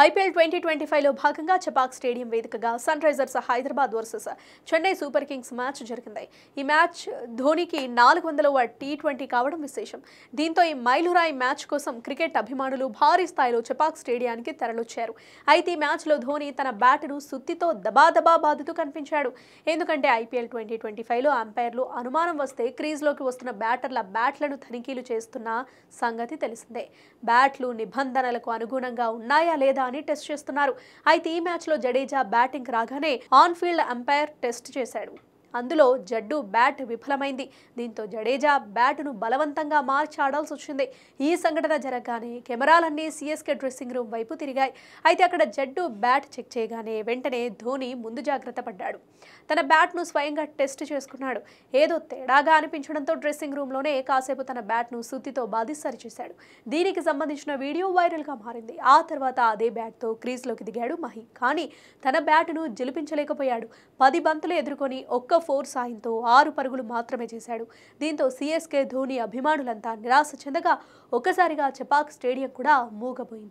IPL 2025లో భాగంగా చపాక్ స్టేడియం వేదికగా sunrisers Hyderabad versus Chennai super kings match జరిగింది. ఈ మ్యాచ్ ధోనికి 400వ టీ20 కావడం విశేషం. దీంతో ఈ మైలురాయి మ్యాచ్ కోసం క్రికెట్ అభిమానులు భారీ స్థాయిలో చపాక్ స్టేడియానికి తరలొచ్చారు. అయితే ఈ మ్యాచ్లో ధోని తన బ్యాట్ను సుత్తితో దబాదబా బాదుతూ కనిపించాడు. ఎందుకంటే ఐపీఎల్ 2025లో అంపైర్లు అనుమానం వస్తే క్రీజ్లోకి వస్తున్న బ్యాటర్ల బ్యాట్లను తనిఖీలు చేస్తున్న సంగతి తెలిసిందే. బ్యాట్లు నిబంధనలకు అనుగుణంగా ఉన్నాయా లేదా అని టెస్ట్ చేస్తున్నారు. అయితే ఈ మ్యాచ్ లో జడేజా బ్యాటింగ్ రాగానే ఆన్ ఫీల్డ్ అంపైర్ టెస్ట్ చేశాడు. అందులో జడ్డు బ్యాట్ విఫలమైంది. దీంతో జడేజా బ్యాట్ను బలవంతంగా మార్చి ఆడాల్సి వచ్చింది. ఈ సంఘటన జరగగానే కెమెరాలన్నీ సిఎస్కే డ్రెస్సింగ్ రూమ్ వైపు తిరిగాయి. అయితే అక్కడ జడ్డు బ్యాట్ చెక్ చేయగానే వెంటనే ధోని ముందు జాగ్రత్త పడ్డాడు. తన బ్యాట్ను స్వయంగా టెస్ట్ చేసుకున్నాడు. ఏదో తేడాగా అనిపించడంతో డ్రెస్సింగ్ రూమ్లోనే కాసేపు తన బ్యాట్ను సుత్తితో బాది సరిచేశాడు. దీనికి సంబంధించిన వీడియో వైరల్గా మారింది. ఆ తర్వాత అదే బ్యాట్తో క్రీజ్లోకి దిగాడు మహి. కానీ తన బ్యాట్ను గెలిపించలేకపోయాడు. 10 బంతులు ఎదుర్కొని ఒక్క 4 సాయంతో 6 పరుగులు మాత్రమే చేశాడు. దీంతో సిఎస్కే ధోని అభిమానులంతా నిరాశ చెందగా ఒక్కసారిగా చపాక్ స్టేడియం కూడా మూగబోయింది.